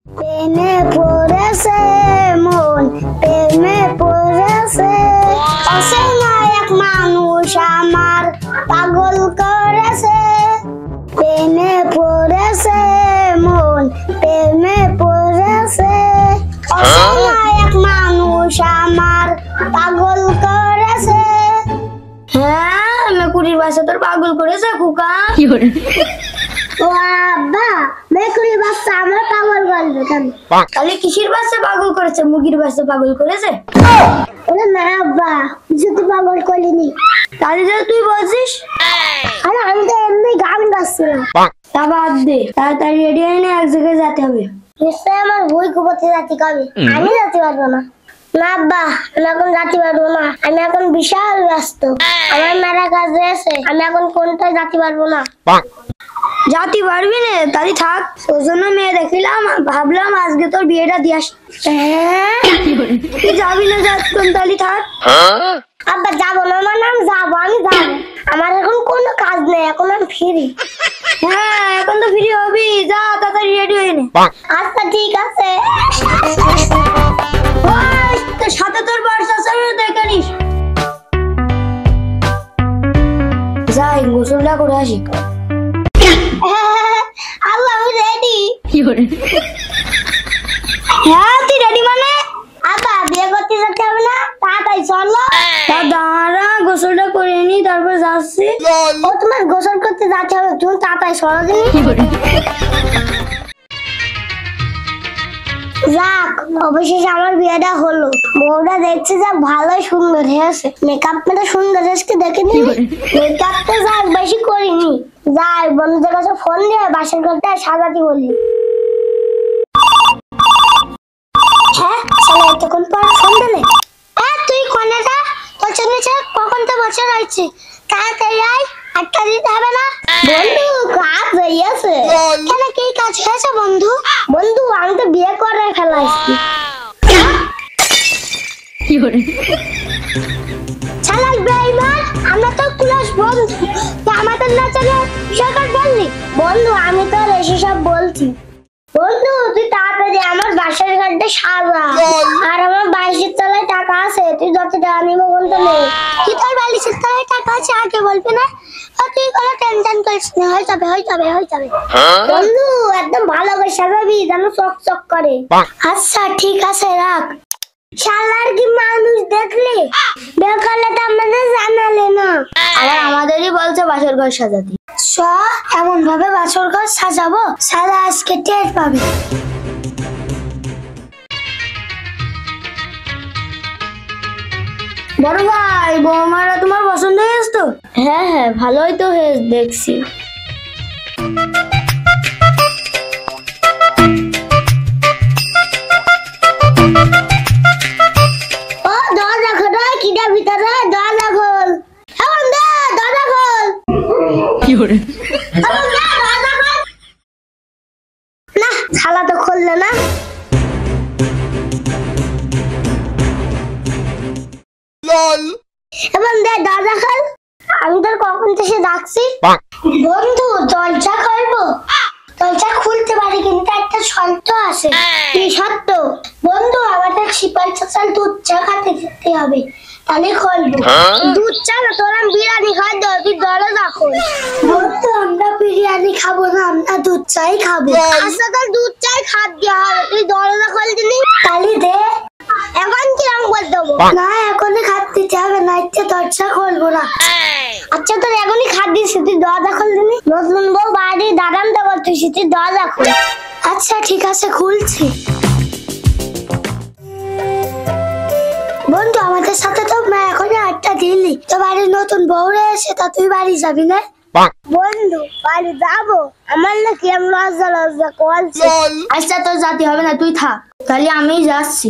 প্রেমে পড়েছে মন, প্রেমে পড়েছে, অচেনা এক মানুষ আমার পাগল করেছে। প্রেমে পড়েছে মন, প্রেমে পড়েছে, অচেনা এক মানুষ আমার পাগল করেছে। হ্যাঁ, মেকুরির বাচ্চা তোর পাগল করেছে খোকা। ও আব্বা, মেকুরির বাচ্চা আমার পাগল করবে কেন? তাহলে কিসের বাচ্চা পাগল করেছে? মুরগির বাচ্চা পাগল করেছে? ওরে না আব্বা, যদি পাগল করিনি। তাহলে যে তুই বলছিস? আরে আমি তো এমনি গান গাচ্ছিলাম। তা বাদ দে, তাড়াতাড়ি রেডি হয়ে নে, এক জায়গায় যেতে হবে। নিশ্চয় আমার বই কুপতে যাতে কবে, আমি যেতে পারবো না। না আব্বা, আমি এখন যেতে পারবো না, আমি এখন বিশাল ব্যস্ত, আমার মেলা কাজ রয়েছে, আমি এখন কোনটায় যেতে পারবো না। জাতি পারবি না? তাহলে থাক, ওই জন্য মেয়ে দেখিলাম, ভাবলাম আজকে তোর বিয়েটা দিয়ে আসি। তুই যাবি না? যাচ্ছেন তাহলে থাক। আব্বা যাবো না মানে আমি যাবো, আমি যাবো, আমার এখন কোনো কাজ নেই, এখন আমি ফ্রি। হ্যাঁ, এখন তো ফ্রি হবি, যা তাড়াতাড়ি রেডি হয়ে নে। আচ্ছা ঠিক আছে। সাথে তোর পার্স আছে, দেখে নিস। যাই গোসলটা করে আসি। আল্লাহ, আমি রেডি। হ্যাঁ, তুই রেডি মানে? আব্বা বিয়ে করতে যেতে হবে না? তাড়াতাড়ি চলো। দাঁড়া, গোসলটা করে নি, তারপর যাচ্ছি। ও তোমার গোসল করতে যেতে হবে, তুমি তাড়াতাড়ি চলো দিনি। যাক, অবশেষে আমার বিয়েটা হলো। বউটা দেখছে যা ভালো সুন্দর হয়েছে, মেকআপটা সুন্দর হয়েছে দেখে নি। মেকআপটা যাক বেশি করিনি, যাই বন্ধুদের কাছে ফোন দিয়ে বাসর ঘরটা সাজাতে বলি। হ্যাঁ, চলো এতক্ষণ পর ফোন দিলে। হ্যাঁ, তুই কোনেটা তোর জন্য কখন তো বছর হয়েছে, তাড়াতাড়ি আয়, আটটা দিতে হবে না। বন্ধু কাজ হয়েছে। কেন, কি কাজ হয়েছে বন্ধু? বন্ধু আমি তো বিয়ে করে ফেলাইছি। চালাক বেঈমান, আমরা তো ক্লাস বন্ধু, আমাদের না চলে সরকার বললি। বন্ধু আমি তো এসে সব বলছি। বন্ধু তুই তাড়াতাড়ি আমার বাসার ঘরটা সাজা, আর আমার 22 তলায় টাকা আছে, তুই যত টাকা নিবো বলতে নেই। কি তোর 22 তলায় টাকা আছে আগে বলবি না? তুই কোনো টেনশন করিস না, হয়ে যাবে হয়ে যাবে হয়ে যাবে। বন্ধু একদম ভালো করে সাজাবি যেন চক চক করে। আচ্ছা ঠিক আছে, রাখ। শালার কি মানুষ দেখলে বেকালে তো আমাদের জানালে না। আবার আমাদেরই বলছে বাসর ঘর সাজাতে। এমন ভাবে বাসর ঘর সাজাবো, সাজা আজকে টের পাবে। বড় ভাই, বৌমারা তোমার পছন্দ হয়েছে তো? হ্যাঁ হ্যাঁ, ভালোই তো হয়েছে দেখছি। ও দরজা খোল, কিটা ভিতরে দরজা খোল। এমন দে দরজা খোল। কি করে? না, শালা তো খুললে না। লল। এমন দে দরজা খোল, আমি তোর কখন থেকে ডাকছি। বন্ধু দরজা খুলবো, দরজা খুলতে পারি কিন্তু একটা শর্ত আছে। কি শর্ত? বন্ধু আমাদের শিপাল চাচার দুধ চা খেতে যেতে হবে, তাহলে খুলবো। দুধ চা না, তোর আমি বিরিয়ানি খাই দেবো, তুই দরজা খোল। বন্ধু আমরা বিরিয়ানি খাবো না, আমরা দুধ চাই খাবো। আচ্ছা তোর দুধ চাই খাদ দেওয়া হবে, তুই দরজা খোল দিনি। তাহলে দে, এখন কি রং বল দেবো? না এখনই খাদ দিতে হবে, না ইচ্ছে দরজা খুলবো না। আচ্ছা তোর এখনই খাদ দিচ্ছি, তুই দরজা খোল দিনি। নতুন বউ বাড়ি দাঁড়ান দেবো, তুই তুই দরজা খোল। আচ্ছা ঠিক আছে, খুলছি। বন্ধু আমাদের সাথে তো এখনই 8টা দিলি, তো বাড়ির নতুন বউ রয়েছে, তা তুই বাড়ি যাবি না? বন্ধু বাড়ি যাবো, আমার না কি আমি লজ্জা লজ্জা করছি। আচ্ছা তোর জাতি হবে না, তুই থাক, তাহলে আমি যাচ্ছি।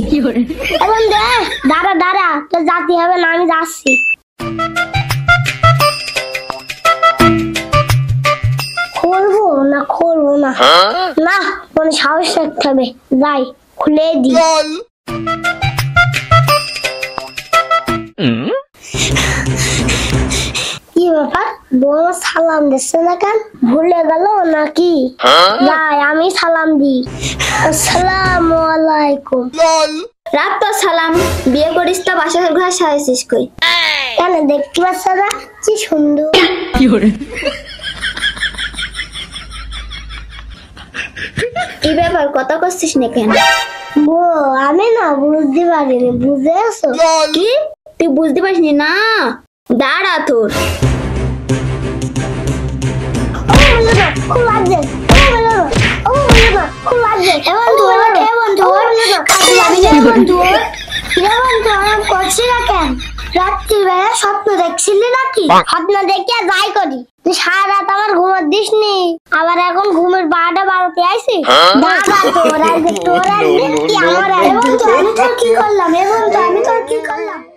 এখন দে, দাঁড়া দাঁড়া, তোর জাতি হবে না, আমি যাচ্ছি। খুলবো না খুলবো না, না কোনো সাহস রাখতে হবে, যাই খুলে দি। কি ব্যাপার, বউ সালাম দিচ্ছে না কেন? ভুলে গেল নাকি? যাই আমি সালাম দিই। আসসালামু আলাইকুম। রাত তো সালাম, বিয়ে করিস তো বাসর ঘর সাজাইছিস কই? কেন দেখতে পাচ্ছ না কি সুন্দর? কি ব্যাপার, কথা করছিস না কেন? বউ আমি না বুঝতে পারিনি, বুঝেছো? কি তুই বুঝতে পারিসনি না? দাঁড়া তোর। খুব লাগছে, খুব লাগছে। করছি না কেন? রাত্রিবেলা স্বপ্ন দেখছিলি নাকি? স্বপ্ন দেখে যাই করি, তুই সারা রাত আমার ঘুমার দিস নি, আবার এখন ঘুমের 12টা বারোতে আইসি। দাদা তোর আসবে, তোর আসবে কি আমার আসবে? আমি তোর কি করলাম? আমি তোর কি করলাম?